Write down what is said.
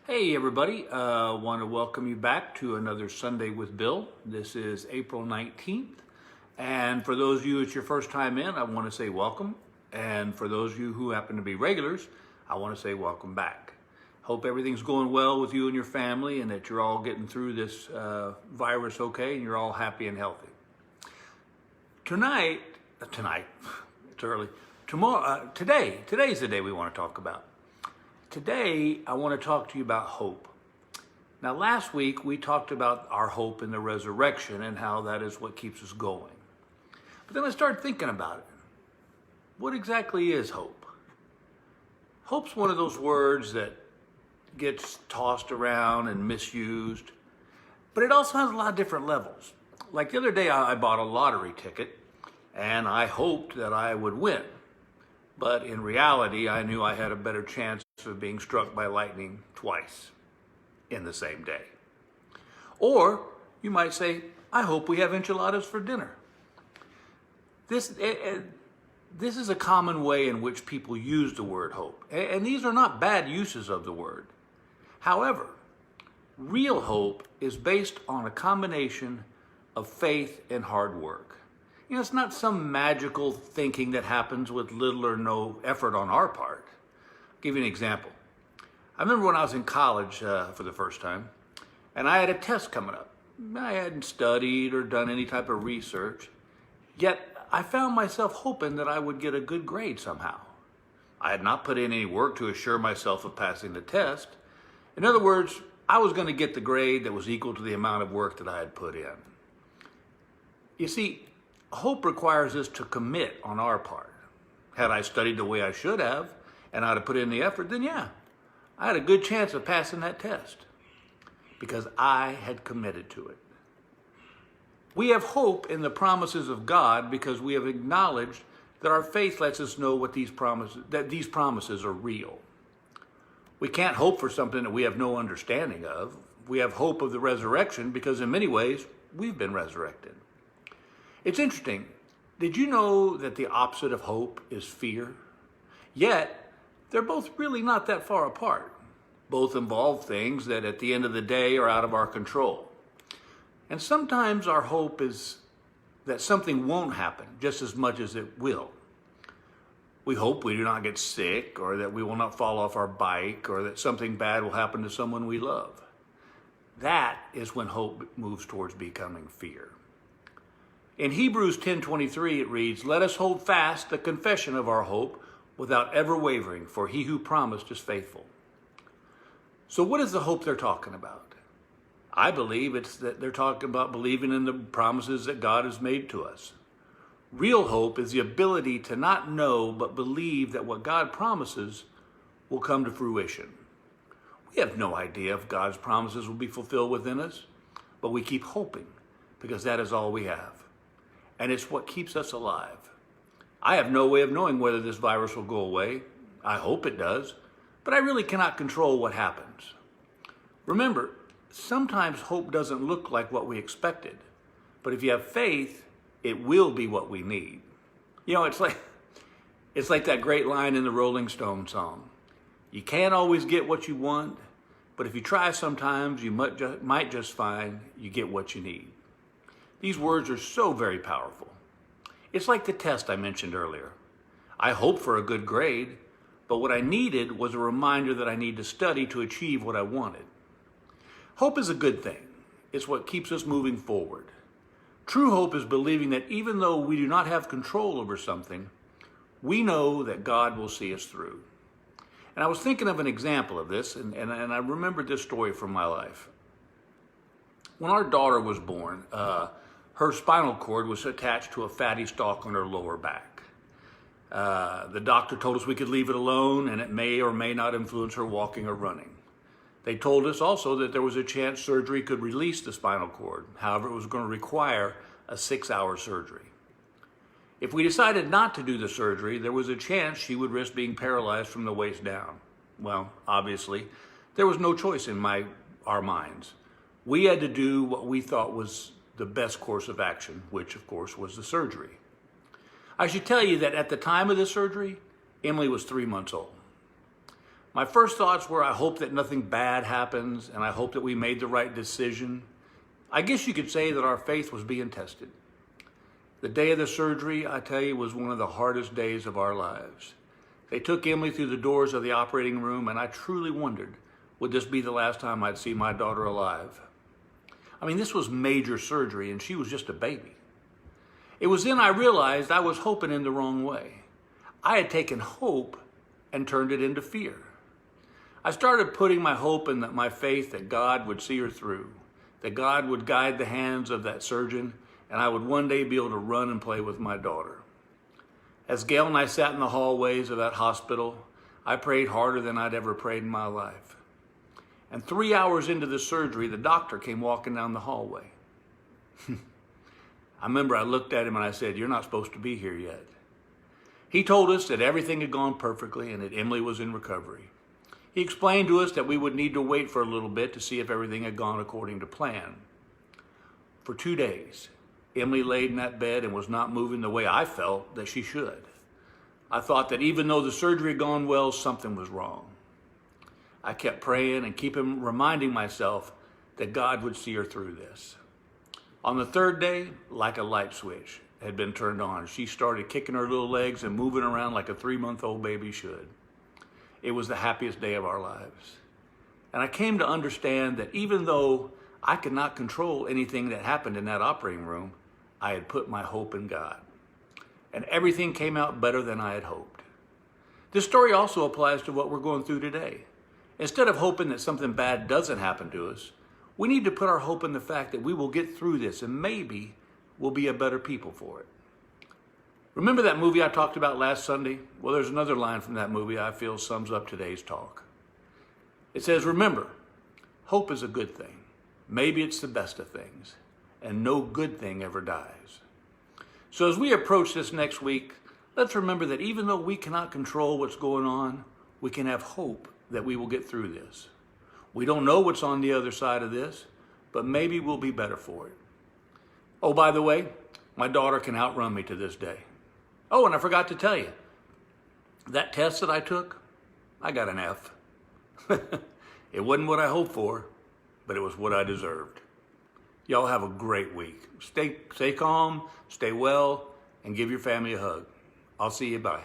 Hey everybody, want to welcome you back to another Sunday with Bill. This is April 19th, and for those of you it's your first time in, I want to say welcome, and for those of you who happen to be regulars, I want to say welcome back. Hope everything's going well with you and your family and that you're all getting through this virus okay and you're all happy and healthy. Tonight, it's early, today's the day we want to talk about. Today, I want to talk to you about hope. Now, last week, we talked about our hope in the resurrection and how that is what keeps us going. But then I started thinking about it. What exactly is hope? Hope's one of those words that gets tossed around and misused, but it also has a lot of different levels. Like the other day, I bought a lottery ticket, and I hoped that I would win. But in reality, I knew I had a better chance of being struck by lightning twice in the same day. Or you might say, I hope we have enchiladas for dinner. This is a common way in which people use the word hope. And these are not bad uses of the word. However, real hope is based on a combination of faith and hard work. You know, it's not some magical thinking that happens with little or no effort on our part. I'll give you an example. I remember when I was in college for the first time, and I had a test coming up. I hadn't studied or done any type of research, yet I found myself hoping that I would get a good grade somehow. I had not put in any work to assure myself of passing the test. In other words, I was going to get the grade that was equal to the amount of work that I had put in. You see, hope requires us to commit on our part. Had I studied the way I should have, and I'd have put in the effort, then yeah, I had a good chance of passing that test because I had committed to it. We have hope in the promises of God because we have acknowledged that our faith lets us know that these promises are real. We can't hope for something that we have no understanding of. We have hope of the resurrection because in many ways, we've been resurrected. It's interesting. Did you know that the opposite of hope is fear? Yet, they're both really not that far apart. Both involve things that at the end of the day are out of our control. And sometimes our hope is that something won't happen just as much as it will. We hope we do not get sick, or that we will not fall off our bike, or that something bad will happen to someone we love. That is when hope moves towards becoming fear. In Hebrews 10:23 it reads, "Let us hold fast the confession of our hope without ever wavering, for he who promised is faithful." So what is the hope they're talking about? I believe it's that they're talking about believing in the promises that God has made to us. Real hope is the ability to not know but believe that what God promises will come to fruition. We have no idea if God's promises will be fulfilled within us, but we keep hoping because that is all we have. And it's what keeps us alive. I have no way of knowing whether this virus will go away. I hope it does, but I really cannot control what happens. Remember, sometimes hope doesn't look like what we expected, but if you have faith, it will be what we need. You know, it's like that great line in the Rolling Stones song. You can't always get what you want, but if you try sometimes, you might just find you get what you need. These words are so very powerful. It's like the test I mentioned earlier. I hoped for a good grade, but what I needed was a reminder that I need to study to achieve what I wanted. Hope is a good thing. It's what keeps us moving forward. True hope is believing that even though we do not have control over something, we know that God will see us through. And I was thinking of an example of this, and I remembered this story from my life. When our daughter was born, her spinal cord was attached to a fatty stalk on her lower back. The doctor told us we could leave it alone and it may or may not influence her walking or running. They told us also that there was a chance surgery could release the spinal cord. However, it was going to require a 6-hour surgery. If we decided not to do the surgery, there was a chance she would risk being paralyzed from the waist down. Well, obviously, there was no choice in our minds. We had to do what we thought was the best course of action, which of course was the surgery. I should tell you that at the time of the surgery, Emily was 3 months old. My first thoughts were, I hope that nothing bad happens, and I hope that we made the right decision. I guess you could say that our faith was being tested. The day of the surgery, I tell you, was one of the hardest days of our lives. They took Emily through the doors of the operating room, and I truly wondered, would this be the last time I'd see my daughter alive? I mean, this was major surgery, and she was just a baby. It was then I realized I was hoping in the wrong way. I had taken hope and turned it into fear. I started putting my hope and my faith that God would see her through, that God would guide the hands of that surgeon, and I would one day be able to run and play with my daughter. As Gail and I sat in the hallways of that hospital, I prayed harder than I'd ever prayed in my life. And 3 hours into the surgery, the doctor came walking down the hallway. I remember I looked at him and I said, "You're not supposed to be here yet." He told us that everything had gone perfectly and that Emily was in recovery. He explained to us that we would need to wait for a little bit to see if everything had gone according to plan. For 2 days, Emily laid in that bed and was not moving the way I felt that she should. I thought that even though the surgery had gone well, something was wrong. I kept praying and reminding myself that God would see her through this. On the third day, like a light switch had been turned on. She started kicking her little legs and moving around like a 3-month-old baby should. It was the happiest day of our lives. And I came to understand that even though I could not control anything that happened in that operating room, I had put my hope in God. And everything came out better than I had hoped. This story also applies to what we're going through today. Instead of hoping that something bad doesn't happen to us, we need to put our hope in the fact that we will get through this and maybe we'll be a better people for it. Remember that movie I talked about last Sunday? Well, there's another line from that movie I feel sums up today's talk. It says, "Remember, hope is a good thing. Maybe it's the best of things, and no good thing ever dies." So as we approach this next week, let's remember that even though we cannot control what's going on, we can have hope that we will get through this. We don't know what's on the other side of this, but maybe we'll be better for it. Oh, by the way, my daughter can outrun me to this day. Oh, and I forgot to tell you, that test that I took, I got an F. It wasn't what I hoped for, but it was what I deserved. Y'all have a great week. Stay calm, stay well, and give your family a hug. I'll see you. Bye.